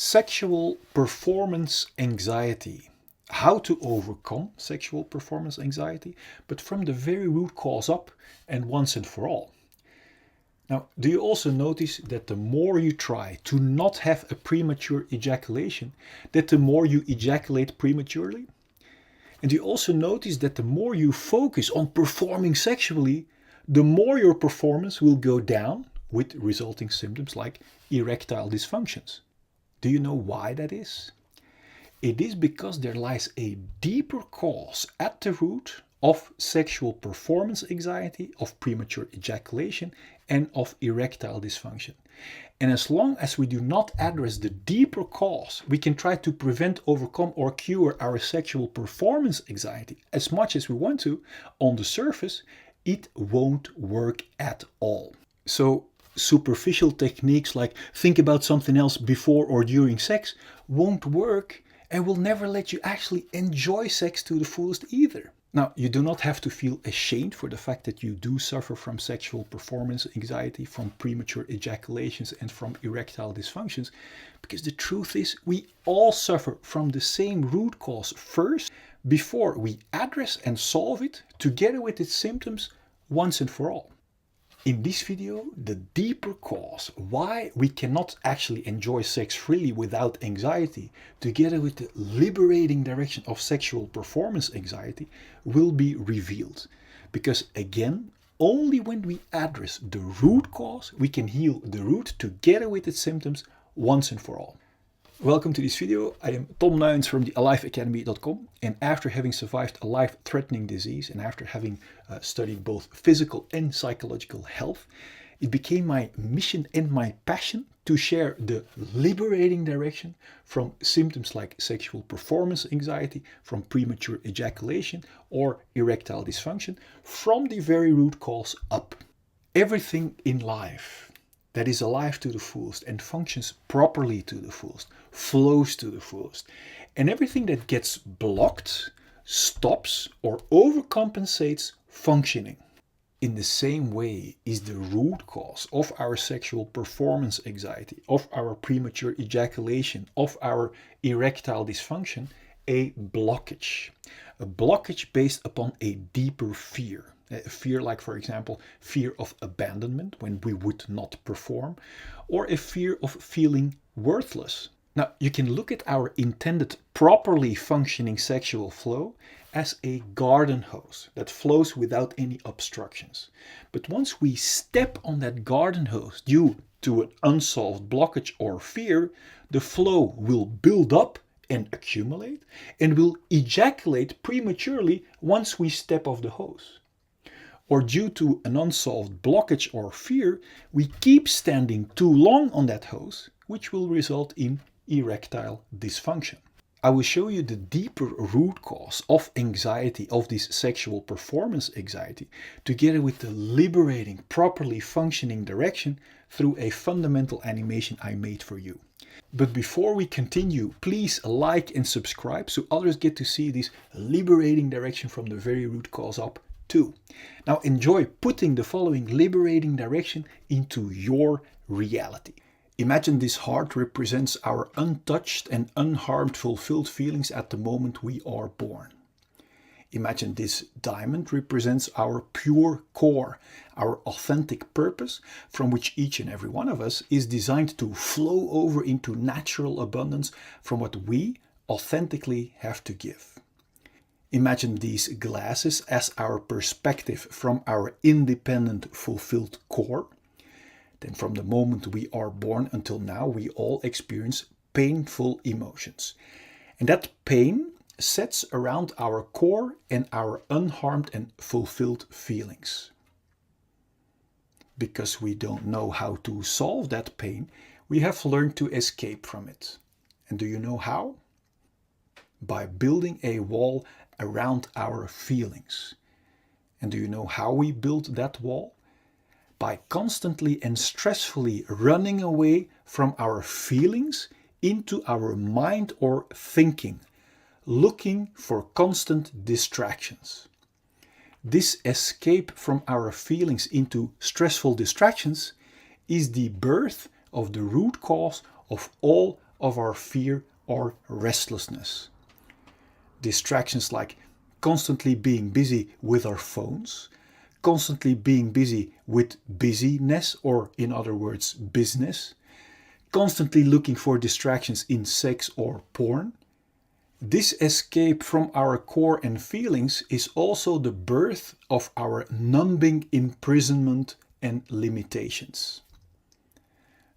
Sexual performance anxiety. How to overcome sexual performance anxiety, but from the very root cause up and once and for all. Now, do you also notice that the more you try to not have a premature ejaculation, that the more you ejaculate prematurely? And do you also notice that the more you focus on performing sexually, the more your performance will go down with resulting symptoms like erectile dysfunctions? Do you know why that is? It is because there lies a deeper cause at the root of sexual performance anxiety, of premature ejaculation, and of erectile dysfunction. And as long as we do not address the deeper cause, we can try to prevent, overcome, or cure our sexual performance anxiety as much as we want to. On the surface, it won't work at all. So superficial techniques like think about something else before or during sex won't work and will never let you actually enjoy sex to the fullest either. Now, you do not have to feel ashamed for the fact that you do suffer from sexual performance anxiety, from premature ejaculations, and from erectile dysfunctions, because the truth is we all suffer from the same root cause first before we address and solve it together with its symptoms once and for all. In this video, the deeper cause why we cannot actually enjoy sex freely without anxiety, together with the liberating direction of sexual performance anxiety, will be revealed. Because again, only when we address the root cause, we can heal the root together with its symptoms once and for all. Welcome to this video. I am Tom Nuijens from the AliveAcademy.com, and after having survived a life-threatening disease and after having studied both physical and psychological health, it became my mission and my passion to share the liberating direction from symptoms like sexual performance anxiety, from premature ejaculation or erectile dysfunction, from the very root cause up. Everything in life that is alive to the fullest and functions properly to the fullest, flows to the fullest. And everything that gets blocked, stops, or overcompensates functioning. In the same way is the root cause of our sexual performance anxiety, of our premature ejaculation, of our erectile dysfunction, a blockage. A blockage based upon a deeper fear. A fear like, for example, fear of abandonment when we would not perform, or a fear of feeling worthless. Now, you can look at our intended properly functioning sexual flow as a garden hose that flows without any obstructions. But once we step on that garden hose due to an unsolved blockage or fear, the flow will build up and accumulate and will ejaculate prematurely once we step off the hose. Or due to an unsolved blockage or fear, we keep standing too long on that hose, which will result in erectile dysfunction. I will show you the deeper root cause of anxiety, of this sexual performance anxiety, together with the liberating, properly functioning direction through a fundamental animation I made for you. But before we continue, please like and subscribe so others get to see this liberating direction from the very root cause up too. Now enjoy putting the following liberating direction into your reality. Imagine this heart represents our untouched and unharmed fulfilled feelings at the moment we are born. Imagine this diamond represents our pure core, our authentic purpose, from which each and every one of us is designed to flow over into natural abundance from what we authentically have to give. Imagine these glasses as our perspective from our independent, fulfilled core. Then from the moment we are born until now, we all experience painful emotions. And that pain sets around our core and our unharmed and fulfilled feelings. Because we don't know how to solve that pain, we have learned to escape from it. And do you know how? By building a wall around our feelings. And do you know how we build that wall? By constantly and stressfully running away from our feelings into our mind or thinking, looking for constant distractions. This escape from our feelings into stressful distractions is the birth of the root cause of all of our fear or restlessness. Distractions like constantly being busy with our phones, constantly being busy with busyness, or in other words, business, constantly looking for distractions in sex or porn. This escape from our core and feelings is also the birth of our numbing imprisonment and limitations.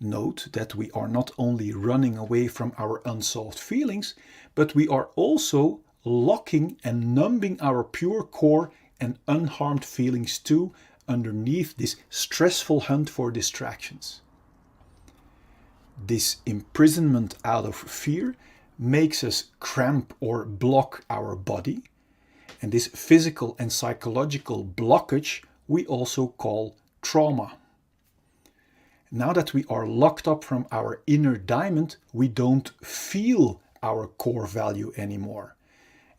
Note that we are not only running away from our unsolved feelings, but we are also locking and numbing our pure core and unharmed feelings too underneath this stressful hunt for distractions. This imprisonment out of fear makes us cramp or block our body, and this physical and psychological blockage we also call trauma. Now that we are locked up from our inner diamond, we don't feel our core value anymore.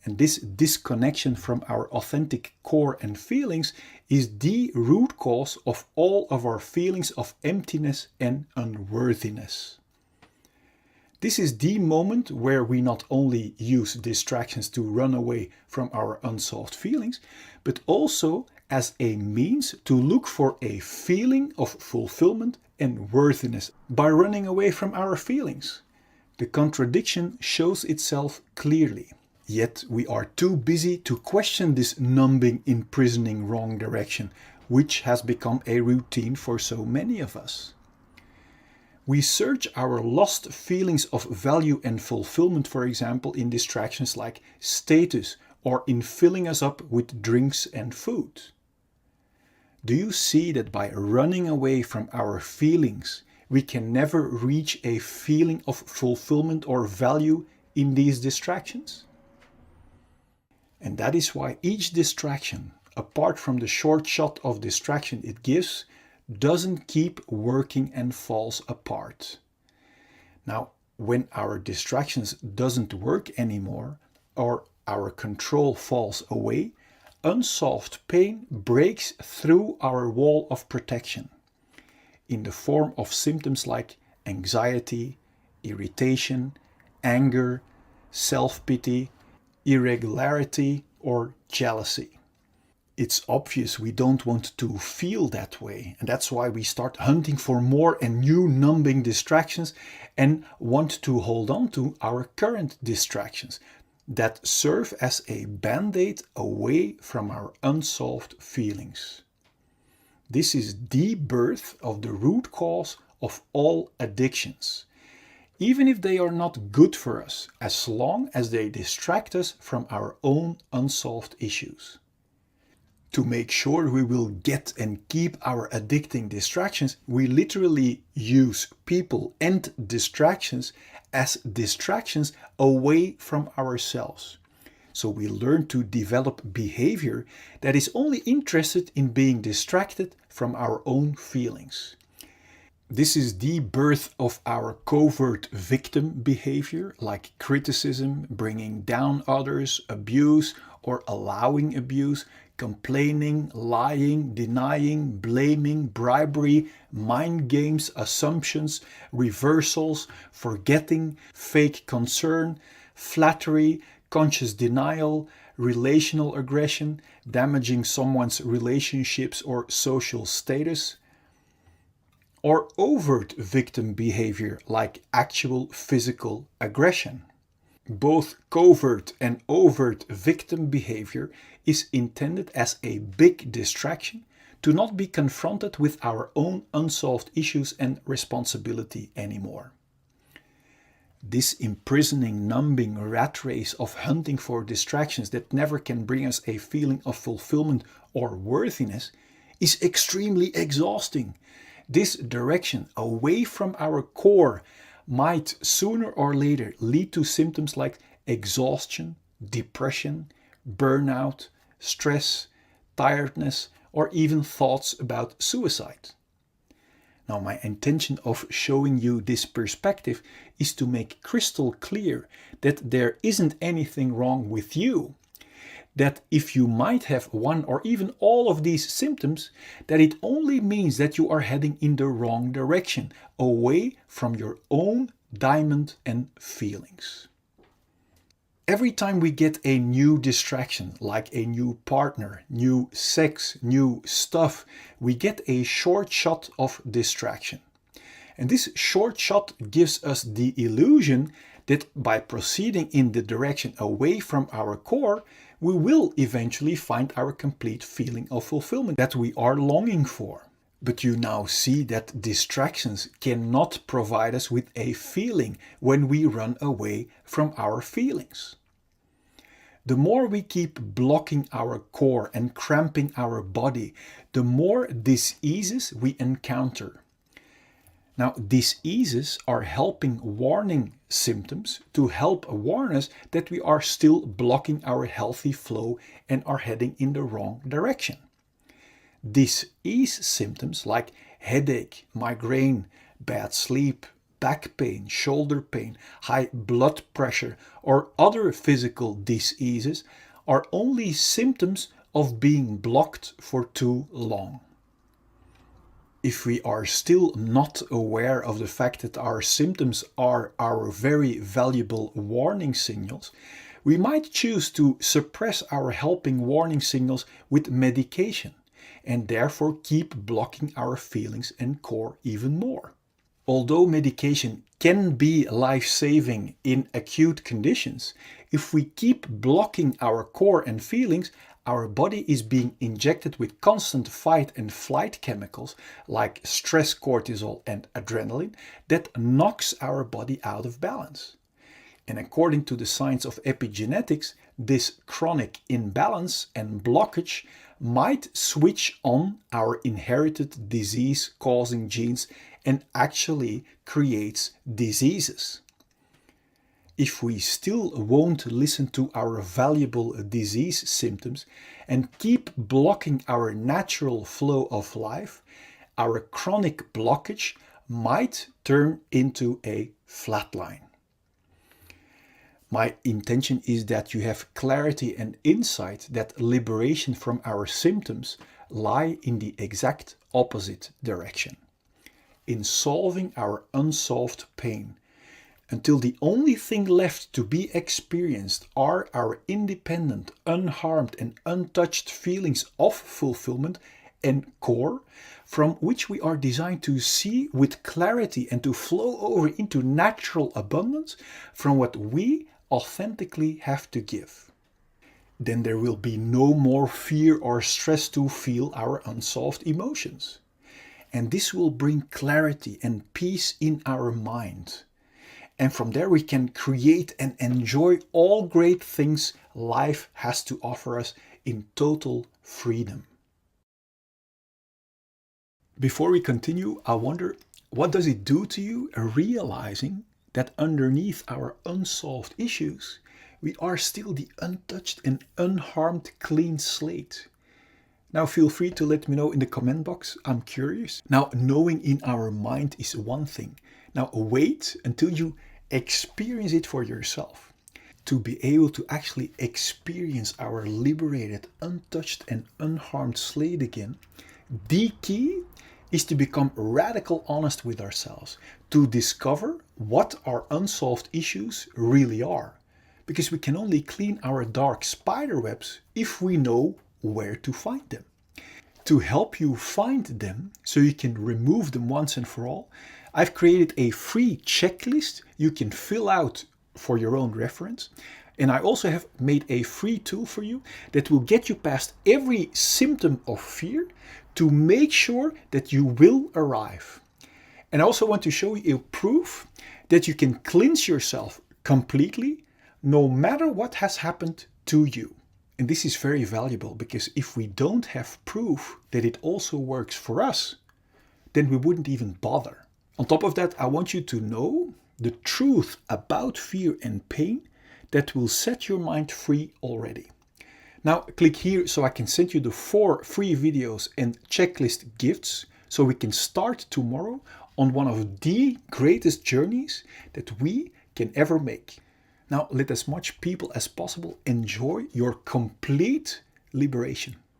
And this disconnection from our authentic core and feelings is the root cause of all of our feelings of emptiness and unworthiness. This is the moment where we not only use distractions to run away from our unsolved feelings, but also as a means to look for a feeling of fulfillment and worthiness by running away from our feelings. The contradiction shows itself clearly. Yet we are too busy to question this numbing, imprisoning wrong direction, which has become a routine for so many of us. We search our lost feelings of value and fulfillment, for example, in distractions like status or in filling us up with drinks and food. Do you see that by running away from our feelings, we can never reach a feeling of fulfillment or value in these distractions? And that is why each distraction, apart from the short shot of distraction it gives, doesn't keep working and falls apart. Now, when our distractions doesn't work anymore or our control falls away, unsolved pain breaks through our wall of protection in the form of symptoms like anxiety, irritation, anger, self-pity, irregularity, or jealousy. It's obvious we don't want to feel that way, and that's why we start hunting for more and new numbing distractions and want to hold on to our current distractions that serve as a band-aid away from our unsolved feelings. This is the birth of the root cause of all addictions, even if they are not good for us, as long as they distract us from our own unsolved issues. To make sure we will get and keep our addicting distractions, we literally use people and distractions as distractions away from ourselves. So we learn to develop behavior that is only interested in being distracted from our own feelings. This is the birth of our covert victim behavior, like criticism, bringing down others, abuse, or allowing abuse, complaining, lying, denying, blaming, bribery, mind games, assumptions, reversals, forgetting, fake concern, flattery, conscious denial, relational aggression, damaging someone's relationships or social status, or overt victim behavior like actual physical aggression. Both covert and overt victim behavior is intended as a big distraction to not be confronted with our own unsolved issues and responsibility anymore. This imprisoning, numbing rat race of hunting for distractions that never can bring us a feeling of fulfillment or worthiness is extremely exhausting. This direction away from our core might sooner or later lead to symptoms like exhaustion, depression, burnout, stress, tiredness, or even thoughts about suicide. Now, my intention of showing you this perspective is to make crystal clear that there isn't anything wrong with you. That if you might have one or even all of these symptoms, that it only means that you are heading in the wrong direction, away from your own diamond and feelings. Every time we get a new distraction, like a new partner, new sex, new stuff, we get a short shot of distraction. And this short shot gives us the illusion that by proceeding in the direction away from our core, we will eventually find our complete feeling of fulfillment that we are longing for. But you now see that distractions cannot provide us with a feeling when we run away from our feelings. The more we keep blocking our core and cramping our body, the more diseases we encounter. Now, diseases are helping warning symptoms to help warn us that we are still blocking our healthy flow and are heading in the wrong direction. Disease symptoms like headache, migraine, bad sleep, back pain, shoulder pain, high blood pressure, or other physical diseases are only symptoms of being blocked for too long. If we are still not aware of the fact that our symptoms are our very valuable warning signals, we might choose to suppress our helping warning signals with medication and therefore keep blocking our feelings and core even more. Although medication can be life-saving in acute conditions, if we keep blocking our core and feelings, our body is being injected with constant fight and flight chemicals like stress cortisol and adrenaline that knocks our body out of balance. And according to the science of epigenetics, this chronic imbalance and blockage might switch on our inherited disease-causing genes and actually creates diseases. If we still won't listen to our valuable disease symptoms and keep blocking our natural flow of life, our chronic blockage might turn into a flatline. My intention is that you have clarity and insight that liberation from our symptoms lie in the exact opposite direction, in solving our unsolved pain, until the only thing left to be experienced are our independent, unharmed and untouched feelings of fulfillment and core, from which we are designed to see with clarity and to flow over into natural abundance from what we authentically have to give. Then there will be no more fear or stress to feel our unsolved emotions. And this will bring clarity and peace in our mind. And from there we can create and enjoy all great things life has to offer us in total freedom. Before we continue, I wonder, what does it do to you realizing that underneath our unsolved issues, we are still the untouched and unharmed clean slate? Now feel free to let me know in the comment box. I'm curious. Now, knowing in our mind is one thing. Now wait until you experience it for yourself. To be able to actually experience our liberated, untouched and unharmed slate again, the key is to become radical honest with ourselves, to discover what our unsolved issues really are. Because we can only clean our dark spider webs if we know where to find them. To help you find them so you can remove them once and for all, I've created a free checklist you can fill out for your own reference. And I also have made a free tool for you that will get you past every symptom of fear to make sure that you will arrive. And I also want to show you a proof that you can cleanse yourself completely no matter what has happened to you. And this is very valuable because if we don't have proof that it also works for us, then we wouldn't even bother. On top of that, I want you to know the truth about fear and pain that will set your mind free already. Now click here so I can send you the 4 free videos and checklist gifts so we can start tomorrow on one of the greatest journeys that we can ever make. Now let as much people as possible enjoy your complete liberation.